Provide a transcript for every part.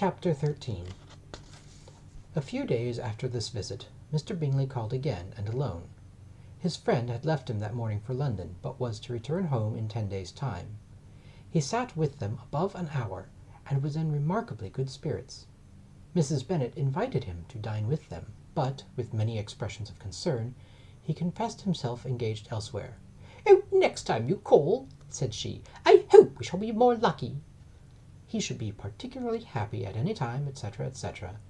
Chapter 13. A few days after this visit, Mr. Bingley called again, and alone. His friend had left him that morning for London, but was to return home in 10 days' time. He sat with them above an hour, and was in remarkably good spirits. Mrs. Bennet invited him to dine with them, but, with many expressions of concern, he confessed himself engaged elsewhere. "Oh, next time you call," said she, "I hope we shall be more lucky." He should be particularly happy at any time, etc., etc.,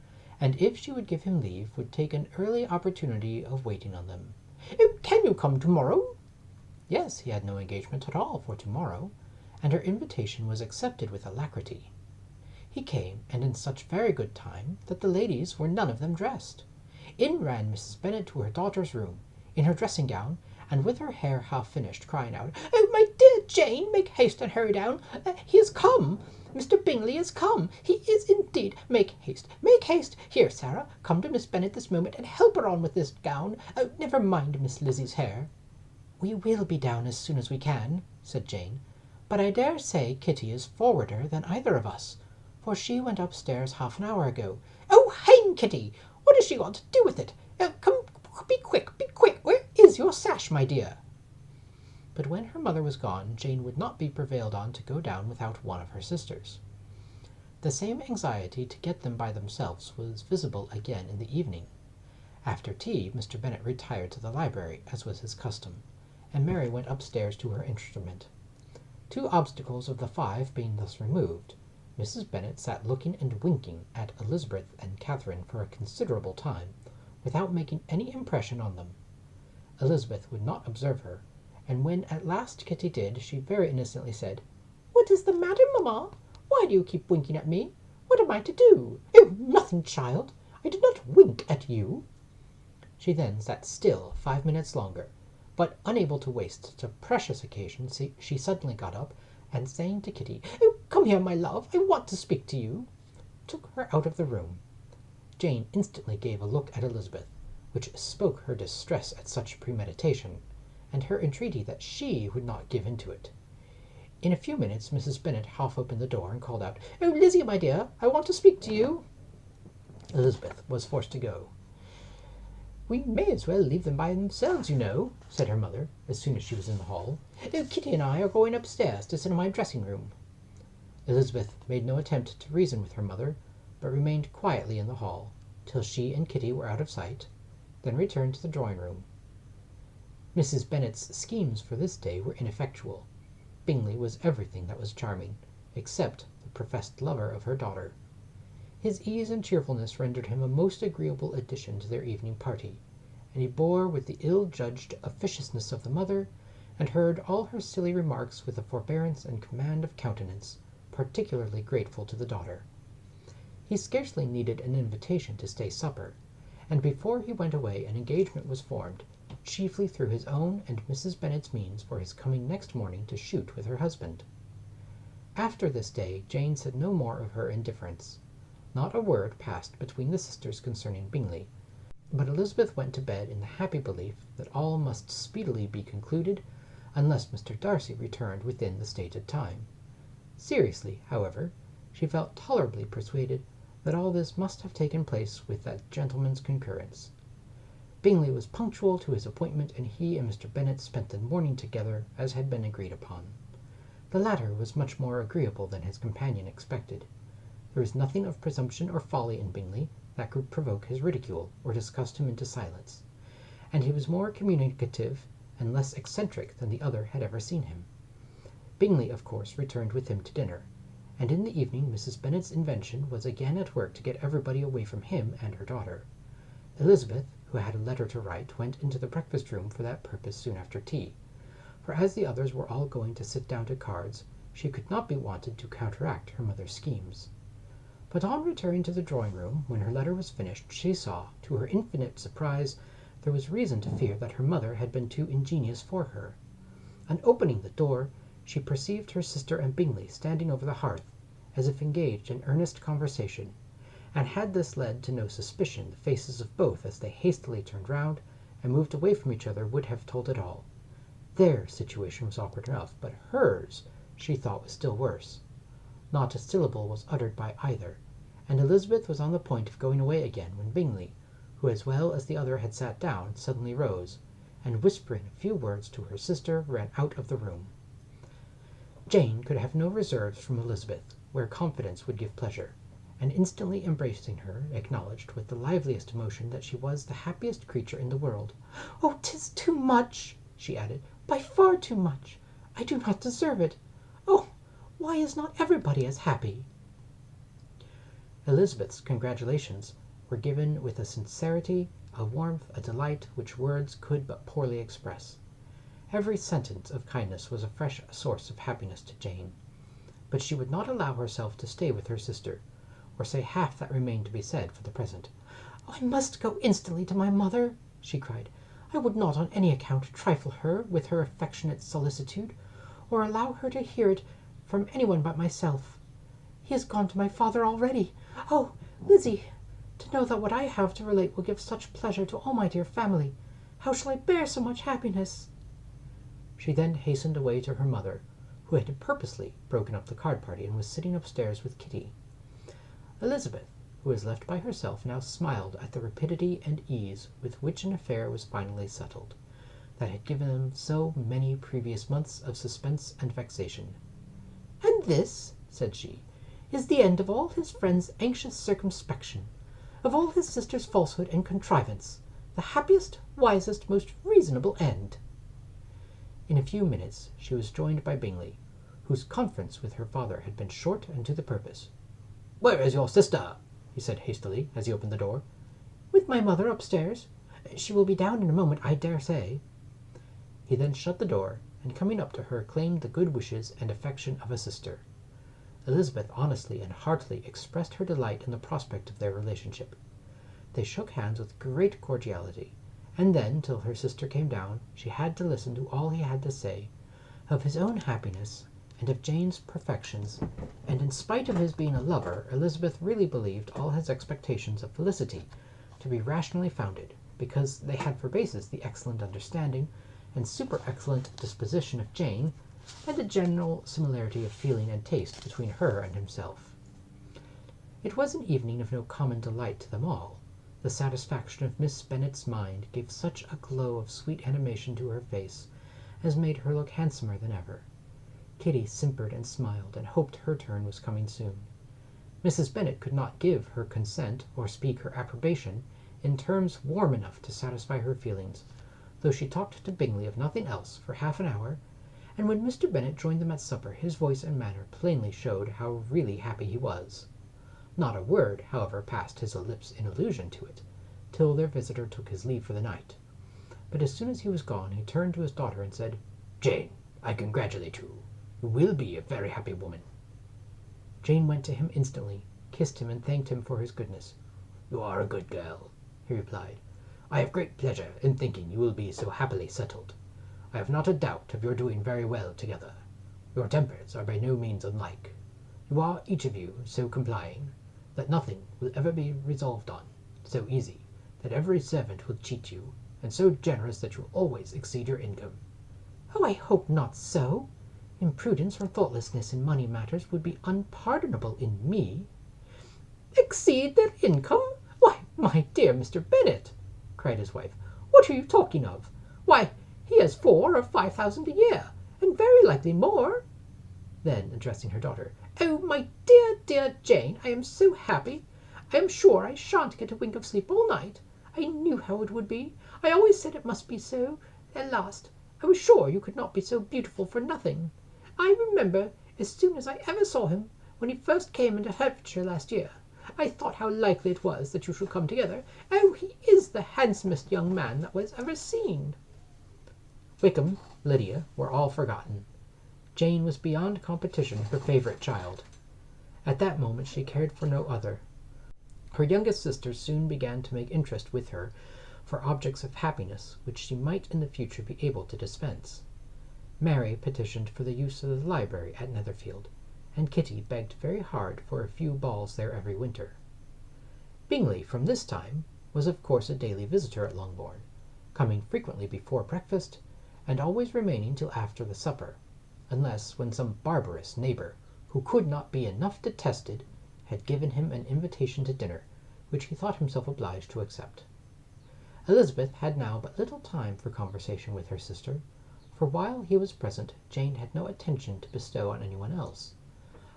and if she would give him leave, would take an early opportunity of waiting on them. "Oh, can you come tomorrow?" Yes, he had no engagement at all for tomorrow, and her invitation was accepted with alacrity. He came, and in such very good time that the ladies were none of them dressed. In ran Mrs. Bennet to her daughter's room, in her dressing gown, and with her hair half finished, crying out, "Oh, my dear Jane, make haste and hurry down. He has come. Mr. Bingley is come. He is indeed. Make haste, make haste. Here, Sarah, come to Miss Bennet this moment, and help her on with this gown. Oh, never mind Miss Lizzie's hair." "We will be down as soon as we can," said Jane, "but I dare say Kitty is forwarder than either of us, for she went upstairs half an hour ago." "Oh, hang Kitty! What has she got to do with it? Come, be quick, be quick. Where is your sash, my dear?" But when her mother was gone, Jane would not be prevailed on to go down without one of her sisters. The same anxiety to get them by themselves was visible again in the evening. After tea, Mr. Bennet retired to the library, as was his custom, and Mary went upstairs to her instrument. 2 obstacles of the 5 being thus removed, Mrs. Bennet sat looking and winking at Elizabeth and Catherine for a considerable time, without making any impression on them. Elizabeth would not observe her, and when at last Kitty did, she very innocently said, "What is the matter, mamma? Why do you keep winking at me? What am I to do?" "Oh, nothing, child. I did not wink at you." She then sat still 5 minutes longer, but unable to waste such a precious occasion, she suddenly got up, and saying to Kitty, "Oh, come here, my love, I want to speak to you," took her out of the room. Jane instantly gave a look at Elizabeth, which spoke her distress at such premeditation, and her entreaty that she would not give into it. In a few minutes Mrs. Bennet half opened the door and called out, "Oh, Lizzie, my dear, I want to speak to you." Elizabeth was forced to go. "We may as well leave them by themselves, you know," said her mother, as soon as she was in the hall. "Oh, Kitty and I are going upstairs to sit in my dressing room." Elizabeth made no attempt to reason with her mother, but remained quietly in the hall, till she and Kitty were out of sight, then returned to the drawing-room. Mrs. Bennet's schemes for this day were ineffectual. Bingley was everything that was charming, except the professed lover of her daughter. His ease and cheerfulness rendered him a most agreeable addition to their evening party, and he bore with the ill-judged officiousness of the mother, and heard all her silly remarks with a forbearance and command of countenance particularly grateful to the daughter. He scarcely needed an invitation to stay supper, and before he went away an engagement was formed, chiefly through his own and Mrs. Bennet's means, for his coming next morning to shoot with her husband. After this day Jane said no more of her indifference. Not a word passed between the sisters concerning Bingley, but Elizabeth went to bed in the happy belief that all must speedily be concluded, unless Mr. Darcy returned within the stated time. Seriously, however, she felt tolerably persuaded that all this must have taken place with that gentleman's concurrence. Bingley was punctual to his appointment, and he and Mr. Bennet spent the morning together, as had been agreed upon. The latter was much more agreeable than his companion expected. There was nothing of presumption or folly in Bingley that could provoke his ridicule, or disgust him into silence, and he was more communicative and less eccentric than the other had ever seen him. Bingley, of course, returned with him to dinner, and in the evening Mrs. Bennet's invention was again at work to get everybody away from him and her daughter. Elizabeth, who had a letter to write, went into the breakfast-room for that purpose soon after tea, for as the others were all going to sit down to cards, she could not be wanted to counteract her mother's schemes. But on returning to the drawing-room, when her letter was finished, she saw, to her infinite surprise, there was reason to fear that her mother had been too ingenious for her. On opening the door, she perceived her sister and Bingley standing over the hearth, as if engaged in earnest conversation, and had this led to no suspicion, the faces of both, as they hastily turned round and moved away from each other, would have told it all. Their situation was awkward enough, but hers she thought was still worse. Not a syllable was uttered by either, and Elizabeth was on the point of going away again when Bingley, who as well as the other had sat down, suddenly rose, and whispering a few words to her sister ran out of the room. Jane could have no reserves from Elizabeth, where confidence would give pleasure, and instantly embracing her, acknowledged with the liveliest emotion that she was the happiest creature in the world. "Oh, 'tis too much," she added, "by far too much. I do not deserve it. Oh, why is not everybody as happy?" Elizabeth's congratulations were given with a sincerity, a warmth, a delight which words could but poorly express. Every sentence of kindness was a fresh source of happiness to Jane, but she would not allow herself to stay with her sister, or say half that remained to be said for the present. "Oh, I must go instantly to my mother," she cried. "I would not on any account trifle her with her affectionate solicitude, or allow her to hear it from anyone but myself. He has gone to my father already. Oh, Lizzie, to know that what I have to relate will give such pleasure to all my dear family! How shall I bear so much happiness?" She then hastened away to her mother, who had purposely broken up the card party and was sitting upstairs with Kitty. Elizabeth, who was left by herself, now smiled at the rapidity and ease with which an affair was finally settled, that had given them so many previous months of suspense and vexation. "And this," said she, "is the end of all his friend's anxious circumspection, of all his sister's falsehood and contrivance, the happiest, wisest, most reasonable end." In a few minutes she was joined by Bingley, whose conference with her father had been short and to the purpose. "Where is your sister?" he said hastily, as he opened the door. "With my mother upstairs. She will be down in a moment, I dare say." He then shut the door, and coming up to her claimed the good wishes and affection of a sister. Elizabeth honestly and heartily expressed her delight in the prospect of their relationship. They shook hands with great cordiality, and then, till her sister came down, she had to listen to all he had to say, of his own happiness, and of Jane's perfections, and in spite of his being a lover, Elizabeth really believed all his expectations of felicity to be rationally founded, because they had for basis the excellent understanding and super-excellent disposition of Jane, and a general similarity of feeling and taste between her and himself. It was an evening of no common delight to them all. The satisfaction of Miss Bennet's mind gave such a glow of sweet animation to her face as made her look handsomer than ever. Kitty simpered and smiled, and hoped her turn was coming soon. Mrs. Bennet could not give her consent or speak her approbation in terms warm enough to satisfy her feelings, though she talked to Bingley of nothing else for half an hour, and when Mr. Bennet joined them at supper his voice and manner plainly showed how really happy he was. Not a word, however, passed his lips in allusion to it, till their visitor took his leave for the night. But as soon as he was gone, he turned to his daughter and said, "Jane, I congratulate you. You will be a very happy woman." Jane went to him instantly, kissed him, and thanked him for his goodness. "You are a good girl," he replied. "I have great pleasure in thinking you will be so happily settled. I have not a doubt of your doing very well together. Your tempers are by no means unlike. You are, each of you, so complying, that nothing will ever be resolved on, so easy, that every servant will cheat you, and so generous that you will always exceed your income." "Oh, I hope not so. Imprudence or thoughtlessness in money matters would be unpardonable in me." "Exceed their income? Why, my dear Mr. Bennet," cried his wife, "what are you talking of? Why, he has 4,000 or 5,000 a year, and very likely more." Then, addressing her daughter, "Oh, my dear, dear Jane, I am so happy. I am sure I shan't get a wink of sleep all night. I knew how it would be. I always said it must be so. At last, I was sure you could not be so beautiful for nothing. I remember, as soon as I ever saw him, when he first came into Hertfordshire last year, I thought how likely it was that you should come together. Oh, he is the handsomest young man that was ever seen." Wickham, Lydia, were all forgotten. Jane was beyond competition her favourite child. At that moment she cared for no other. Her youngest sister soon began to make interest with her for objects of happiness which she might in the future be able to dispense. Mary petitioned for the use of the library at Netherfield, and Kitty begged very hard for a few balls there every winter. Bingley, from this time, was of course a daily visitor at Longbourn, coming frequently before breakfast, and always remaining till after the supper, unless when some barbarous neighbour, who could not be enough detested, had given him an invitation to dinner, which he thought himself obliged to accept. Elizabeth had now but little time for conversation with her sister, for while he was present Jane had no attention to bestow on anyone else,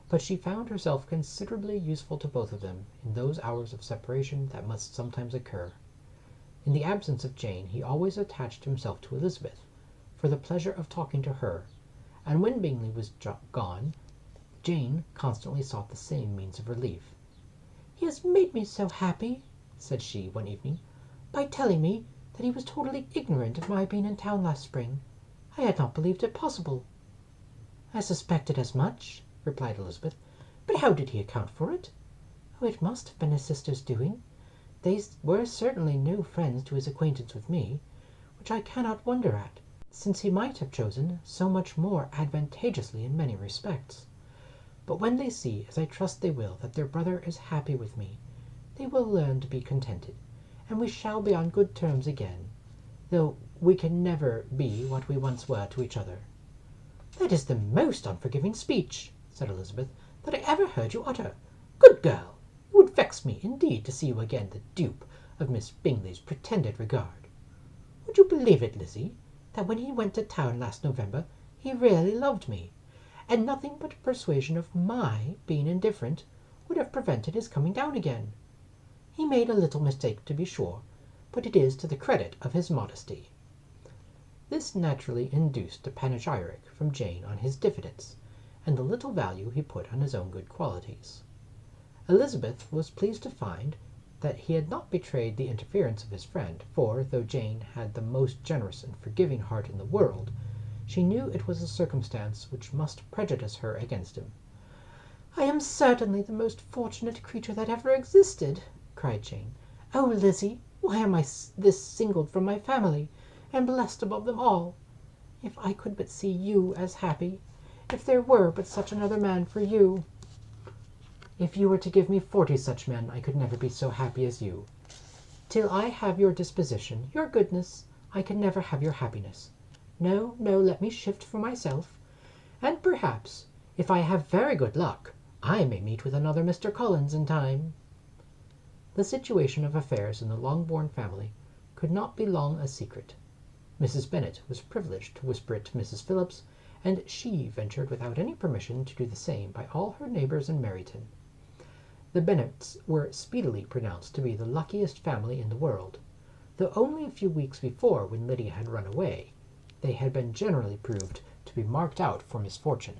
but she found herself considerably useful to both of them in those hours of separation that must sometimes occur. In the absence of Jane he always attached himself to Elizabeth, for the pleasure of talking to her, and when Bingley was gone, Jane constantly sought the same means of relief. "He has made me so happy," said she, one evening, "by telling me that he was totally ignorant of my being in town last spring. I had not believed it possible." "I suspected as much," replied Elizabeth. "But how did he account for it?" "Oh, it must have been his sister's doing. They were certainly no friends to his acquaintance with me, which I cannot wonder at, since he might have chosen so much more advantageously in many respects. But when they see, as I trust they will, that their brother is happy with me, they will learn to be contented, and we shall be on good terms again, though we can never be what we once were to each other." "That is the most unforgiving speech," said Elizabeth, "that I ever heard you utter. Good girl! It would vex me, indeed, to see you again the dupe of Miss Bingley's pretended regard. Would you believe it, Lizzie, that when he went to town last November he really loved me, and nothing but persuasion of my being indifferent would have prevented his coming down again? He made a little mistake, to be sure, but it is to the credit of his modesty." This naturally induced a panegyric from Jane on his diffidence, and the little value he put on his own good qualities. Elizabeth was pleased to find that he had not betrayed the interference of his friend, for, though Jane had the most generous and forgiving heart in the world, she knew it was a circumstance which must prejudice her against him. "I am certainly the most fortunate creature that ever existed," cried Jane. "Oh, Lizzie, why am I this singled from my family, and blessed above them all? If I could but see you as happy! If there were but such another man for you!" "If you were to give me 40 such men, I could never be so happy as you. Till I have your disposition, your goodness, I can never have your happiness. No, no, let me shift for myself, and perhaps, if I have very good luck, I may meet with another Mr. Collins in time." The situation of affairs in the Longbourn family could not be long a secret. Mrs. Bennet was privileged to whisper it to Mrs. Phillips, and she ventured without any permission to do the same by all her neighbours in Meryton. The Bennets were speedily pronounced to be the luckiest family in the world, though only a few weeks before, when Lydia had run away, they had been generally proved to be marked out for misfortune.